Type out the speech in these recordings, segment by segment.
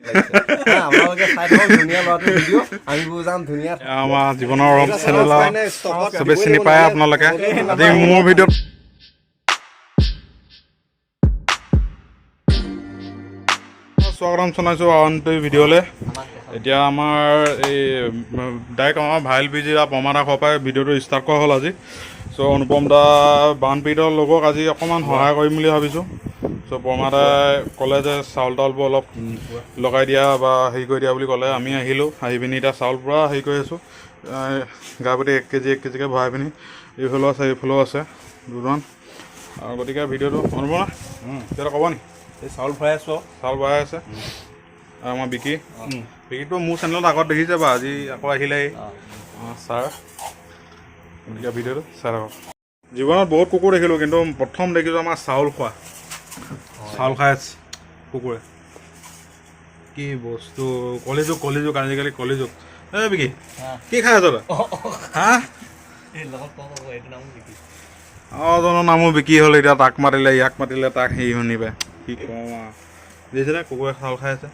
লাগিছে হ্যাঁ আপোনালোকে চাই থাকক ধুনীয়া ল'ৰাটো ভিডিঅ' আমি বুজাম ধুনীয়া আমাৰ জীৱনৰ ৰং চেনেল চবে চিনি পায় আপোনালোকে আজি মোৰ ভিডিঅ'ত স্বাগতম জনাইছোঁ আনটো ভিডিঅ'লৈ এতিয়া আমাৰ এই ডাইৰেক্ট আমাৰ ভাইল বিজি প্ৰমাদা ঘৰৰ পৰাই ভিডিঅ'টো ষ্টাৰ্ট কৰা হ'ল আজি চ' অনুপম দা বানপীড়িতৰ লগক আজি অকণমান সহায় কৰিম বুলি ভাবিছোঁ চ' প্ৰমাদাই ক'লে যে চাউল তাউলবোৰ অলপ লগাই দিয়া বা হেৰি কৰি দিয়া বুলি ক'লে আমি আহিলোঁ আহি পিনি এতিয়া চাউল পূৰা হেৰি কৰি আছোঁ গাই প্ৰতি 1 কেজিকৈ ভৰাই পিনি এইফালেও আছে দুজন আৰু গতিকে ভিডিঅ'টো অনুপম না তেতিয়া ক'ব নি এই চাউল ভৰাই আছোঁ চাউল ভৰাই আছে আৰু আমাৰ বিকিটো মোৰ চেনেলত আগত দেখিছে বা আজি আকৌ আহিলে ছাৰ গতিকে ভিডিঅ'টো চাই থাকক জীৱনত বহুত কুকুৰ দেখিলোঁ কিন্তু প্ৰথম দেখিছোঁ আমাৰ চাউল খাই আছে কুকুৰে কি বস্তু কলিযুগ আজিকালি কলিযুগ এই বিকি কি খাই আছ তই হা জনৰ নামো বিকি হ'ল এতিয়া তাক মাতিলে ইয়াক মাতিলে তাক হেৰি শুনিবে কি কওঁ আৰু দেখিছেনে কুকুৰে চাউল খাই আছে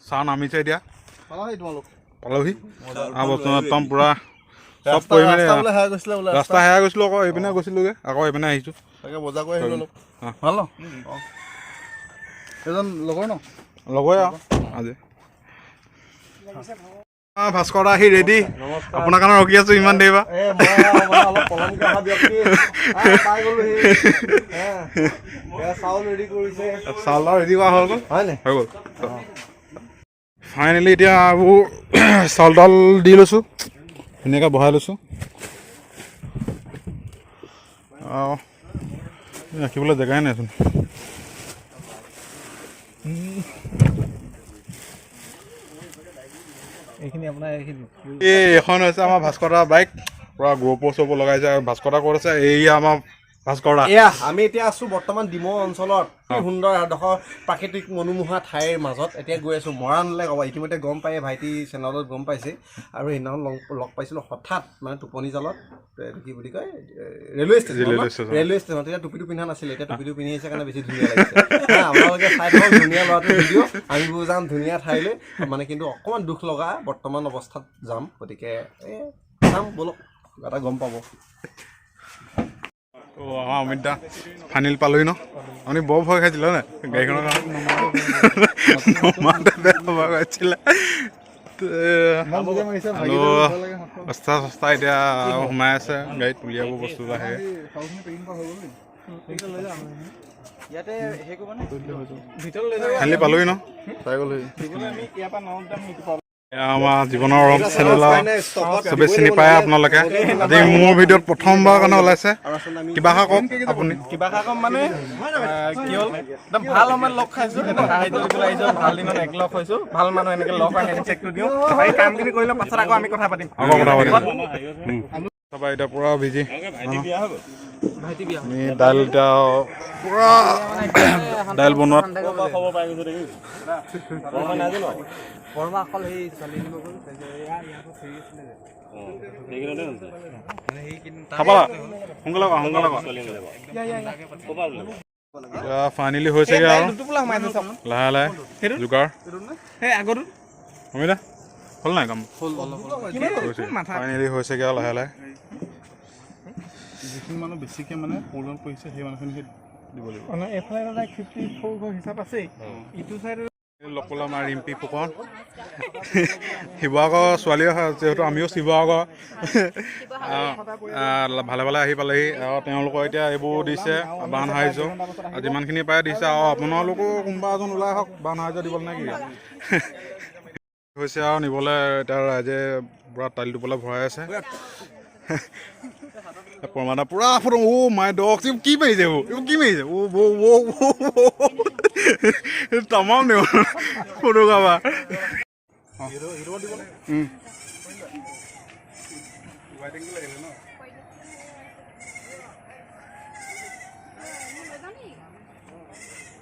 চাহ নামিছে এতিয়া পালহি বস্তু একদম পূৰা চব কৰি মেলি ৰাস্তা হেৰাই গৈছিলোঁ আকৌ এইপিনে গৈছিলোঁগৈ আকৌ এইপিনে আহিছোঁ তাকে বজাৰ কৰি আহিলোঁ অলপ ভাল ন এজন লগৰে আৰু আজি ভাস্কৰ দা আহি ৰেডি আপোনাৰ কাৰণে ৰখি আছোঁ ইমান দেৰি চাউল ৰেডি কৰা হৈ গ'ল ফাইনেলি এতিয়া আৰু চাউল তাউল দি লৈছোঁ ধুনীয়াকৈ বহাই লৈছোঁ ৰাখিবলৈ জেগাই নাইচোন এইখন হৈছে আমাৰ ভাস্কৰ দা বাইক পূৰা গ্ৰুপৰ চব লগাইছে আৰু ভাস্কৰ দা ক'ত আছে এইয়া আমাৰ ভাস্কৰ দা আমি এতিয়া আছোঁ বৰ্তমান ডিমৌ অঞ্চলত কি সুন্দৰ এডোখৰ প্ৰাকৃতিক মনোমোহা ঠাইৰ মাজত এতিয়া গৈ আছোঁ মৰাণলৈ ইতিমধ্যে গম পায় ভাইটি চেনেলত গম পাইছে আৰু সেইদিনাখন লগ পাইছিলোঁ হঠাৎ মানে টোপনি জালত কি বুলি কয় ৰেলৱে ষ্টেচন তেতিয়া টুপিটো পিন্ধা নাছিলে এতিয়া টুপিটো পিন্ধি আহিছে কাৰণে বেছি ধুনীয়া লাগিছে আপোনালোকে চাই থাকক ধুনীয়া ল'ৰাটো ভিডিঅ' আমি যাম ধুনীয়া ঠাইলৈ মানে কিন্তু অকণমান দুখ লগা বৰ্তমান অৱস্থাত যাম গতিকে যাম বলক কিবা এটা গম পাব আমাৰ অমিত দা ফাইনেল পালোহি ন আপুনি বৰ ভয় খাইছিলে নে গাড়ীখনৰ সস্তা এতিয়া সোমাই আছে গাড়ীত উলিয়াব বস্তু লাহে ফাইনেলি পালোহি ন চাই গ'লোহি আমাৰ জীৱনৰ ৰং চেনেল চবে চিনি পায় আপোনালোকে আজি মোৰ ভিডিঅ'ত প্ৰথমবাৰ কাৰণে ওলাইছে কিবা এটা কওক আপুনি কিবা এটা কম মানে কি হ'ল একদম ভাল সময়ত লগ খাইছোঁ আহিছোঁ ভাল দিনত একলগ হৈছোঁ ভাল মানুহ এনেকৈ লগ পাই চেকটো দিওঁ এই কামখিনি কৰিলে পাছত আকৌ আমি কথা পাতিম তাৰপৰা এতিয়া পূৰা বিজি আমি দাইল এতিয়া পূৰা দাইল বনোৱাত ফাইনেলি হৈছেগৈ আৰু লাহে লাহে যোগাৰ অমিতা হ'ল নাই কাম ফাইনেলি হৈছেগৈ আৰু লাহে লাহে যিখিনি মানুহ বেছিকৈ মানে প্ৰব্লেম কৰিছে সেই মানুহখিনিকে দিব লাগিব মানে এইফালে 54 হিচাপ আছেই ইটো চাইডে লগ পালোঁ আমাৰ ৰিম্পী ফুকন শিৱসাগৰ ছোৱালী যিহেতু আমিও শিৱসাগৰ ভালে ভালে আহি পালেহি আৰু তেওঁলোকৰ এতিয়া এইবোৰ দিছে বান সাহাৰ্য যিমানখিনি পাৰে দিছে আৰু আপোনালোকো কোনোবা এজন ওলাই আহক বান সাহাৰ্য দিবলৈ নে কি হৈছে আৰু নিবলৈ এতিয়া ৰাইজে পূৰা টালি টোপলৈ ভৰাই আছে প্ৰমাণা পূৰা ফটো মাই ডগ কি মাৰিছে এইবোৰ কি মাৰিছে তামাম দিব ফটো কাবা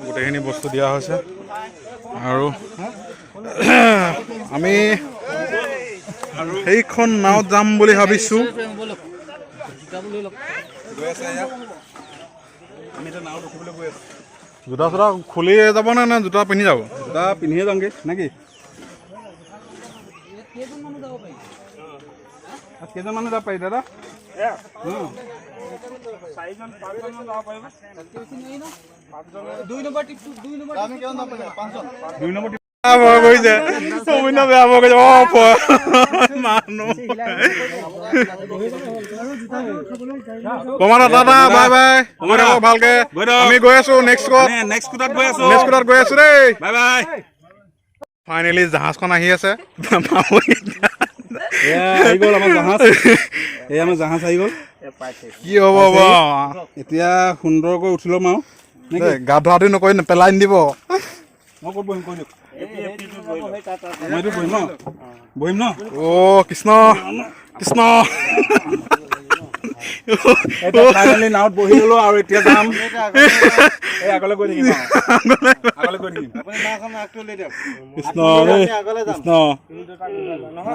গোটেইখিনি বস্তু দিয়া হৈছে আৰু আমি সেইখন নাৱত যাম বুলি ভাবিছোঁ আমি এটা নাও ৰখিবলৈ গৈ আছোঁ জোতা চোতা খুলি যাব নে জোতা পিন্ধি যাব? জোতা পিন্ধিয়ে যামগৈ নেকি? কেইজন মানুহ যাব পাৰি দাদা? কমানা দাদা বাই বাই ভালকে আমি গৈ আছো নেক্সট নেক্সট গৈ আছো দেই বাই বাই। ফাইনেলি জাহাজখন আহি আছে আহি গ'ল আমাৰ জাহাজ। এই আমাৰ জাহাজ আহি গ'ল। কি হ'ব এতিয়া সুন্দৰকৈ উঠি ল'ম আৰু গা ধোৱাটো নকৰি পেলাই নিদিব। মই ক'ত বহিম কৈ দিয়ক। মই এইটো বহিম ন? অ কৃষ্ণ কৃষ্ণ ফাইনেলি নাৱত বহি ল'লো আৰু এতিয়া যাম এই আগলৈ গৈ থাকিম আগলৈ গৈ থাকিম। কৃষ্ণ কৃষ্ণ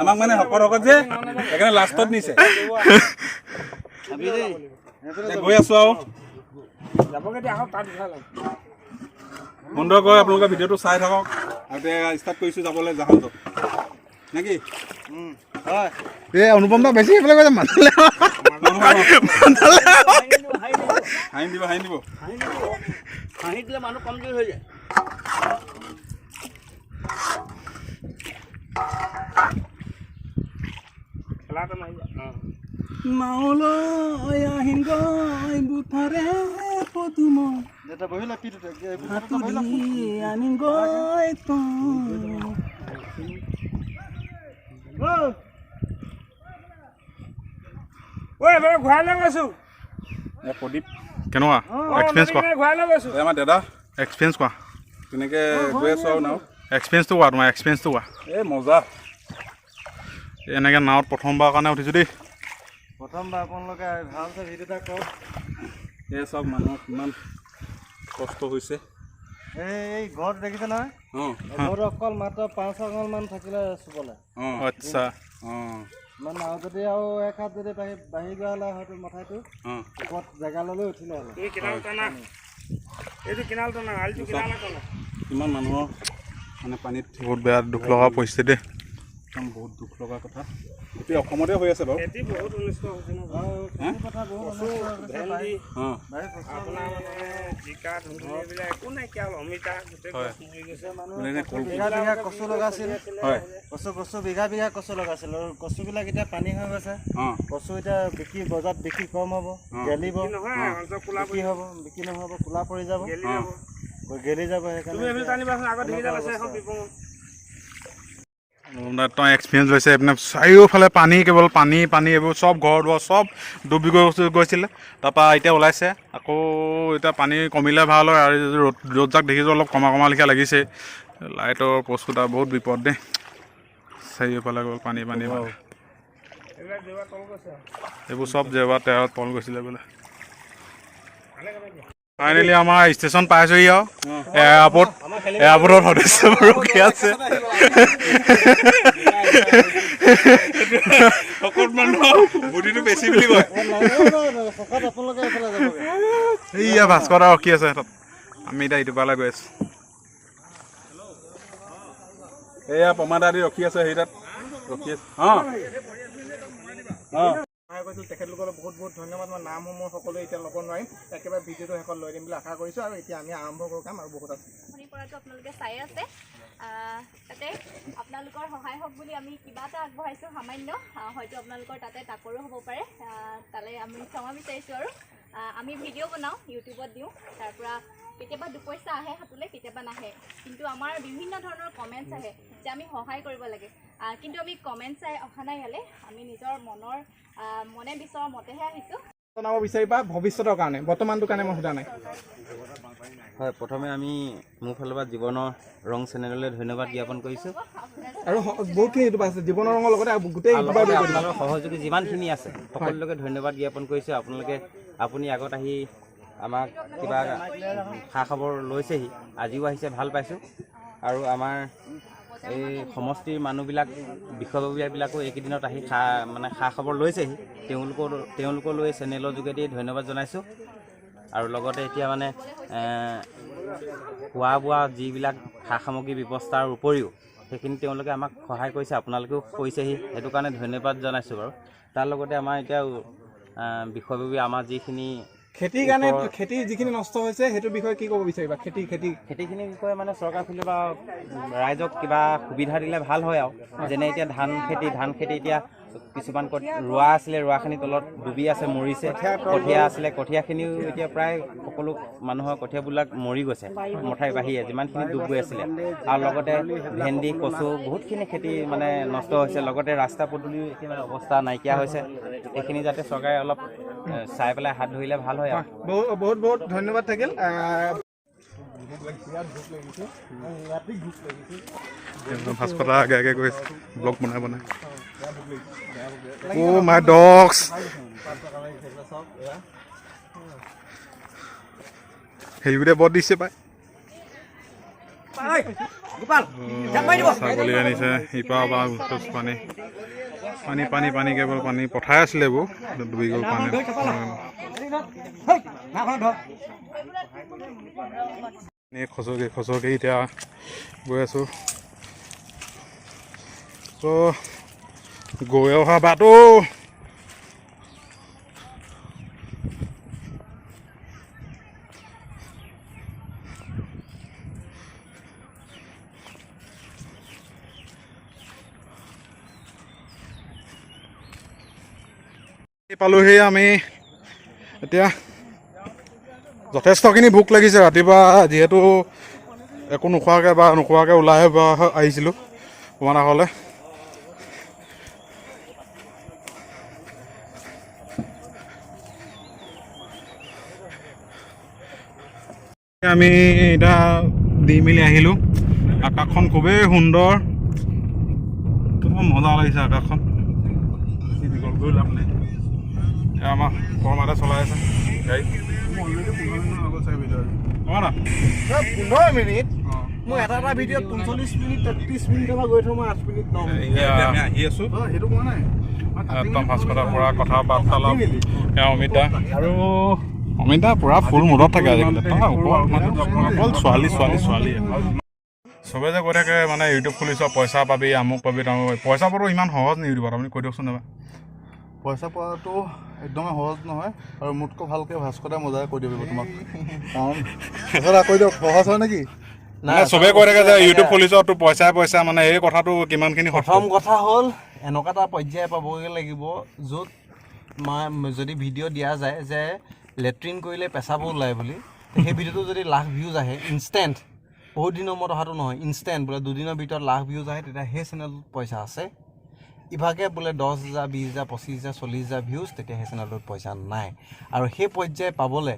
আমাক মানে শকত যে সেইকাৰণে লাষ্টত নিছে। গৈ আছো আৰু সুন্দৰকৈ আপোনালোকে ভিডিঅ'টো চাই থাকক। আৰু এতিয়া ষ্টাৰ্ট কৰিছোঁ যাবলৈ জাহাজত নেকি? অনুপম দা বেছি সেইফালে কৈছে মাথালে হাঁহি দিব হাঁহি দিলে মানুহ কমজোৰ হৈ যায়। নাওলৈ আহিম গৈ বুঠাৰে পদুম আনিম গৈ প্ৰদীপ কেনেকুৱা এক্সপিৰিয়েঞ্চ কোৱা? আমাৰ দাদা এক্সপিৰিয়েঞ্চ কোৱা? তেনেকৈ গৈ আছোঁ আৰু নাও। এক্সপিৰিয়েঞ্চটো কোৱা তোমাৰ এক্সপিৰিয়েঞ্চটো কোৱা? এই মজা এনেকৈ নাৱত প্ৰথমবাৰ কাৰণে উঠিছোঁ দেই। প্ৰথমবাৰ আপোনালোকে ভালকৈ ভিডিঅ' এটা কৰক। এই চব মানুহৰ কিমান কষ্ট হৈছে। এই ঘৰটো দেখিছে নহয়? ঘৰটো অকল মাত্ৰ 5 আঙুলমান থাকিলে চুবলৈ। আচ্ছা মানে আৰু যদি আৰু এক হাত যদি বাঢ়ি যোৱা হ'লে হয়তো মথাইটো ওপৰত জেগা ল'লৈ উঠিলে হ'লে। কিমান মানুহৰ মানে পানীত বহুত বেয়া দুখ লগা পৰিস্থিতি। একদম বহুত দুখ লগা কথা। এতিয়া অসমতে হৈ আছে বাৰু। কচু লগাইছিল, কচু বিঘা কচু লগাইছিল আৰু কচুবিলাক এতিয়া পানী হৈ গৈছে। কচু এতিয়া বজাৰত বিক্ৰী কম হ'ব, গেলিব, বিক্ৰী হ'ব, বিক্ৰী নহ'ব, কোলা পৰি যাব, গেলি যাব। তই এক্সপিৰিয়েঞ্চ লৈছে এইপিনে চাৰিওফালে পানী, কেৱল পানী পানী এইবোৰ চব ঘৰ দুৱাৰ চব ডুবি গৈছিলে। তাৰপৰা এতিয়া ওলাইছে আকৌ। এতিয়া পানী কমিলে ভাল হয় আৰু ৰ'দ যাক দেখিছোঁ অলপ কমা লেখীয়া লাগিছে। লাইটৰ পষ্টকেইটা বহুত বিপদ দেই। চাৰিওফালে গ'ল পানী এইবোৰ চব জেওৰা তেৰত তল গৈছিলে বোলে। ফাইনেলি আমাৰ ষ্টেচন পাইছোহি আৰু এয়াৰপৰ্টত সদস্যবোৰ ৰখি আছে। বেছি বুলি কয় এইয়া ভাস্কৰ দা ৰখি আছে তাত। আমি এতিয়া ইটো পালে গৈ আছো। এয়া প্ৰমাদ আদি ৰখি আছে সেই তাত ৰখি আছে। তেখেতলোকৰ বহুত বহুত ধন্যবাদ। মই নামসমূহ সকলোৱে এতিয়া ল'ব নোৱাৰিম, একেবাৰে ভিডিঅ'টো শেষত লৈ দিম বুলি আশা কৰিছোঁ। আৰু এতিয়া আমি আৰম্ভ কৰোঁ কাম আৰু বহুত আছে। আপোনালোকে চাই আছে, তাতে আপোনালোকৰ সহায় হওক বুলি আমি কিবা এটা আগবঢ়াইছোঁ সামান্য। হয়তো আপোনালোকৰ তাতে তাকৰো হ'ব পাৰে, তালৈ আমি ক্ষমা বিচাৰিছোঁ। আৰু আমি ভিডিঅ' বনাওঁ, ইউটিউবত দিওঁ, তাৰপৰা কেতিয়াবা দুপইচা আহে হাতলৈ, কেতিয়াবা নাহে। কিন্তু আমাৰ বিভিন্ন ধৰণৰ কমেণ্টছ আহে যে আমি সহায় কৰিব লাগে, কিন্তু আমি কমেণ্টছ অহা নাই ইয়ালৈ। আমি নিজৰ মনে বিচৰা মতেহে আহিছোঁ। জনাব বিচাৰিবা ভৱিষ্যতৰ কাৰণে, বৰ্তমানটোৰ কাৰণে মই সোধা নাই। হয়, প্ৰথমে আমি মোৰ ফালৰ পৰা জীৱনৰ ৰং চেনেললৈ ধন্যবাদ জ্ঞাপন কৰিছোঁ। আৰু বহুতখিনি ইউটিউব আছে জীৱনৰ ৰঙৰ লগতে গোটেই আপোনালোকৰ সহযোগী যিমানখিনি আছে সকলোকে ধন্যবাদ জ্ঞাপন কৰিছোঁ। আপুনি আগত আহি আমাক কিবা খা খবৰ লৈছেহি, আজিও আহিছে, ভাল পাইছোঁ। আৰু আমাৰ এই সমষ্টিৰ মানুহবিলাক বিষয়ববীয়াবিলাকো এইকেইদিনত আহি খা খবৰ লৈছেহি। তেওঁলোকলৈ চেনেলৰ যোগেদি ধন্যবাদ জনাইছোঁ। আৰু লগতে এতিয়া মানে খোৱা বোৱা যিবিলাক সা সামগ্ৰী ব্যৱস্থাৰ উপৰিও সেইখিনি তেওঁলোকে আমাক সহায় কৰিছে, আপোনালোকেও কৰিছেহি, সেইটো কাৰণে ধন্যবাদ জনাইছোঁ বাৰু। তাৰ লগতে আমাৰ এতিয়া বিষয়ববী আমাৰ যিখিনি খেতিৰ কাৰণে খেতি যিখিনি নষ্ট হৈছে সেইটোৰ বিষয়ে কি ক'ব বিচাৰিবা? খেতিখিনিৰ বিষয়ে মানে চৰকাৰ ফালৰ পৰা ৰাইজক কিবা সুবিধা দিলে ভাল হয় আৰু, যেনে এতিয়া ধান খেতি এতিয়া কিছুমান ৰোৱা আছিলে, ৰোৱাখিনিৰ তলত ডুবি আছে, মৰিছে। কঠীয়া আছিলে, কঠীয়াখিনিও এতিয়া প্ৰায় সকলো মানুহৰ কঠীয়াবিলাক মৰি গৈছে, মথাই বাঢ়িয়ে যিমানখিনি ডুব গৈ আছিলে। আৰু লগতে ভেন্দি, কচু বহুতখিনি খেতি মানে নষ্ট হৈছে। লগতে ৰাস্তা পদূলিও এতিয়া অৱস্থা নাইকিয়া হৈছে। এইখিনি যাতে চৰকাৰে অলপ চাই পেলাই হাত ধৰিলে ভাল হয় আৰু। বহুত বহুত ধন্যবাদ থাকিল। ভাস্কৰদা আগে গৈ ব্লগ বনাই Oh my dogs! সেইবোৰে বৰ দিছে পাই। ছাগলী আনিছে ইপাৰ পানী কেৱল পানী পঠাই আছিলে এইবোৰ ডুবি গ'ল পানী। খচকি এতিয়া গৈ আছোঁ। গৈ অহা বাটো পালোহি আমি। এতিয়া যথেষ্টখিনি ভোক লাগিছে। ৰাতিপুৱা যিহেতু একো নোখোৱাকৈ ওলাই আহিছিলোঁ পমাৰাঘৰলৈ। আমি এতিয়া দি মেলি আহিলোঁ। আকাশখন খুবেই সুন্দৰ, মজা লাগিছে আকাশখন। গৈ লাভ নাই। এতিয়া আমাৰ কৰ্মাতে চলাই আছে গাড়ী। 15 মিনিট মই এটা ভিডিঅ'ত 45 মিনিট 30 মিনিটৰ পৰা গৈ থওঁ, মই 8 মিনিট নম আহি আছোঁ। সেইটো কোৱা নাই। একদম ভাস্কৰদাৰ পৰা কথা বাৰ্তালাপ অমিত দা আৰু অমিত দা পুৰা ফুল মুডত থাকে আজিকালি। অকল ছোৱালী চবে যে কৈ থাকে মানে ইউটিউব খুলিছ পইচা পাবি, আমুক পাবি, তামুক। পইচা পোৱাটো ইমান সহজ নি ইউটিউবত? আপুনি কৈ দিয়কচোন এবাৰ। পইচা পোৱাটো একদমেই সহজ নহয়, আৰু মোতকৈ ভালকৈ ভাস্কৰদাই মজাই কৈ দিব তোমাক। কাৰণ কৈ দিয়ক, সহজ হয় নেকি? নাই, চবে কৈ থাকে যে ইউটিউব খুলিছ তোৰ পইচা মানে এই কথাটো কিমানখিনি? প্ৰথম কথা হ'ল এনেকুৱা এটা পৰ্যায় পাবগৈ লাগিব য'ত যদি ভিডিঅ' দিয়া যায় যে লেট্ৰিন কৰিলে পেচাব ওলায় বুলি, সেই ভিডিঅ'টো যদি লাখ ভিউজ আহে ইনষ্টেণ্ট, বহুত দিনৰ মূৰত অহাটো নহয়, ইনষ্টেণ্ট বোলে 2 দিনৰ ভিতৰত লাখ ভিউজ আহে, তেতিয়া সেই চেনেলটোত পইচা আছে। ইভাগে বোলে 10,000 20,000 25,000 40,000 ভিউজ, তেতিয়া সেই চেনেলটোত পইচা নাই। আৰু সেই পৰ্যায় পাবলৈ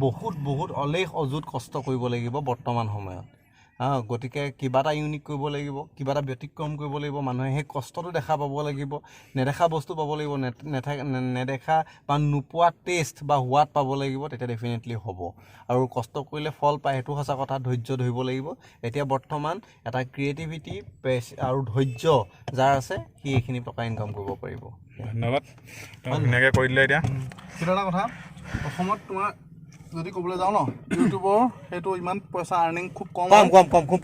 বহুত অলেখ অযুত কষ্ট কৰিব লাগিব বৰ্তমান সময়ত। গতিকে কিবা এটা ইউনিক কৰিব লাগিব, কিবা এটা ব্যতিক্ৰম কৰিব লাগিব। মানুহে সেই কষ্টটো দেখা পাব লাগিব, নেদেখা বস্তু পাব লাগিব, নেদেখা বা নোপোৱা টেষ্ট বা সোৱাদ পাব লাগিব, তেতিয়া ডেফিনেটলি হ'ব। আৰু কষ্ট কৰিলে ফল পায়, সেইটো সঁচা কথা। ধৈৰ্য ধৰিব লাগিব। এতিয়া বৰ্তমান এটা ক্ৰিয়েটিভিটি আৰু ধৈৰ্য যাৰ আছে, সি এইখিনি টকা ইনকাম কৰিব পাৰিব। ধন্যবাদ, ধুনীয়াকৈ কৰি দিলে। এতিয়া সেইটো এটা কথা, অসমত তোমাৰ যদি ক'বলৈ যাওঁ ন, ইউটিউবৰ সেইটো ইমান পইচা আৰ্নিং খুব কম।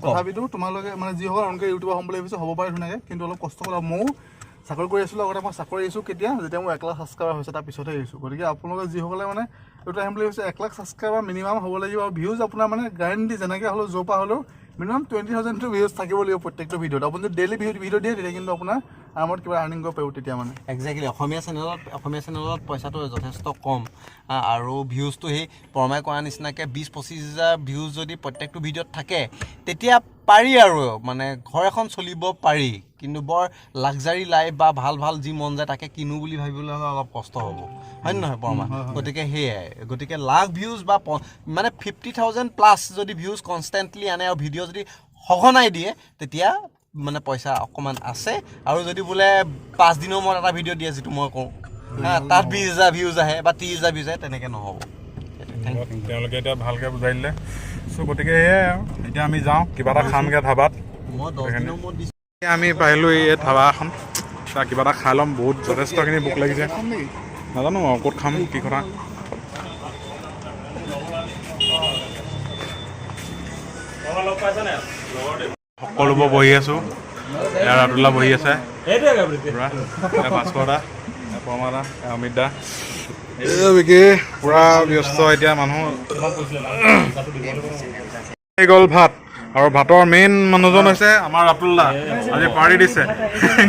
তথাপিতো তোমালোকে মানে যিসকল এনেকৈ ইউটিউবৰ হ'ম বুলি ভাবিছে হ'ব পাৰে ধুনীয়াকৈ, কিন্তু অলপ কষ্ট কৰা। ময়ো চাকৰি কৰি আছিলোঁ আগতে। মই চাকৰি এৰিছোঁ কেতিয়া? যেতিয়া মোৰ 1 লাখ ছাবস্ক্ৰাইবাৰ হৈছে, তাৰ পিছতহে এৰিছোঁ। গতিকে আপোনালোকে যিসকলে মানে ইউটিউব আহিম বুলি ভাবিছে, 1 লাখ ছাবস্ক্ৰাইবাৰ মিনিমাম হ'ব লাগিব। আৰু ভিউজ আপোনাৰ মানে গ্যাৰেণ্টি যেনেকৈ হ'লেও য'ৰ পৰা হ'লেও মিনিমাম 20,000 ভিউজ থাকিব লাগিব প্ৰত্যেকটো ভিডিঅ'ত। আপুনি যদি ডেইলি ভিডিঅ' দিয়ে, তেতিয়া কিন্তু আপোনাৰ আৰামত কিবা আৰ্নিং কৰিব পাৰিব তেতিয়া মানে। একজেক্টলি। অসমীয়া চেনেলত পইচাটো যথেষ্ট কম, আৰু ভিউজটো সেই পৰমাই কৰা নিচিনাকৈ 20-25,000 ভিউজ যদি প্ৰত্যেকটো ভিডিঅ'ত থাকে, তেতিয়া পাৰি আৰু মানে ঘৰ এখন চলিব পাৰি। কিন্তু বৰ লাক্সাৰী লাইফ বা ভাল যি মন যায় তাকে কিনো বুলি ভাবিবলৈ হ'লে অলপ কষ্ট হ'ব, হয় নে নহয় পৰমা? গতিকে সেয়াই। গতিকে লাখ ভিউজ বা মানে 50,000+ যদি ভিউজ কনষ্টেণ্টলি আনে আৰু ভিডিঅ' যদি সঘনাই দিয়ে, তেতিয়া মানে পইচা অকণমান আছে। আৰু যদি বোলে 5 দিনৰ মূৰত এটা ভিডিঅ' দিয়ে, যিটো মই কওঁ, তাত 20,000 ভিউজ আহে বা 30,000 ভিউজ আহে, তেনেকৈ নহ'ব। তেওঁলোকে এতিয়া ভালকৈ বুজাই দিলে। চ' গতিকে সেয়াই আৰু এতিয়া আমি যাওঁ, কিবা এটা খামগৈ ধাবাত। মই 10 দিনৰ মূৰত দিছোঁ। আমি পাৰিলোঁ এই ধাবা এখন, কিবা এটা খাই ল'ম। বহুত যথেষ্টখিনি ভোক লাগিছে। নাজানো আৰু ক'ত খাম, কি কথা। সকলোবোৰ বহি আছোঁ। এয়া ৰাতুলা বহি আছে ভাস্কৰ দা, পৰমা দা, অমিত দা, পুৰা ব্যস্ত এতিয়া মানুহ। গ'ল ভাত, আৰু ভাতৰ মেইন মানুহজন হৈছে আমাৰ ৰাতুল দা। আজি পাৰ্টি দিছে,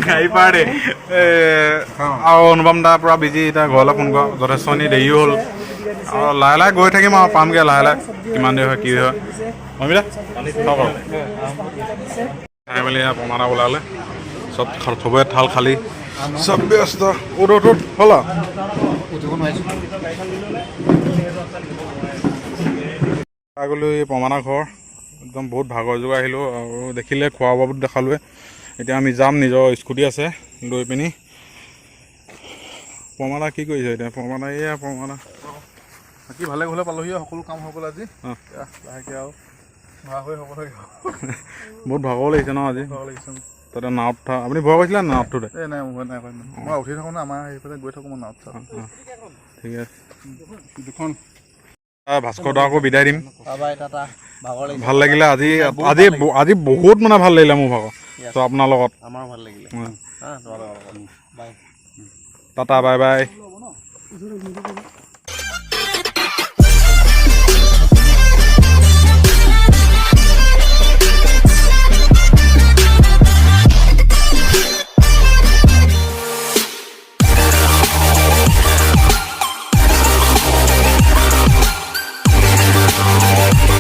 গাড়ী পাৰ্টি। আৰু অনুপম দা পুৰা বিজি, এতিয়া ঘৰলৈ ফোন কৰা যথেষ্টখিনি দেৰিও হ'ল। আৰু লাহে লাহে গৈ থাকিম আৰু পামগৈ লাহে লাহে, কিমান দেৰি হয় কি হয়। অমিতা খাওক আৰু খাই মেলি পমাৰা ওলালে, চব চবৰে থাল খালী, চব ব্যস্ত। উঠ হ'ল গ'লো এই পমাৰা ঘৰ, একদম বহুত ভাগৰ যোগ আহিলোঁ। আৰু দেখিলে খোৱা বোৱাবোৰ দেখালোৱে। এতিয়া আমি যাম, নিজৰ স্কুটি আছে লৈ পিনি। পমাৰা কি কৰিছে এতিয়া? পমাৰা এয়া পমাৰা বাকী ভালে ঘৰলে পালোহি, সকলো কাম হৈ গ'ল আজি। লাহেকৈ আৰু ভৰা হৈ হ'ব লাগে। বহুত ভাগৰ লাগিছে ন আজি? ভাগৰ লাগিছে। তাতে নাৱত উঠা, আপুনি ভয় কৰিছিলে নে নাৱত উঠোতে? এই নাই নাই মই উঠি থাকোঁ না, আমাৰ সেইফালে গৈ থাকোঁ মই নাৱত। ঠিক আছে, দুখন ভাস্কৰ দা আকৌ বিদায় দিম। ভাল লাগিলে আজি আজি আজি বহুত মানে ভাল লাগিলে মোৰ ভাগৰ। তো আপোনাৰ লগত আমাৰ ভাল লাগিলে। Tata bye bye.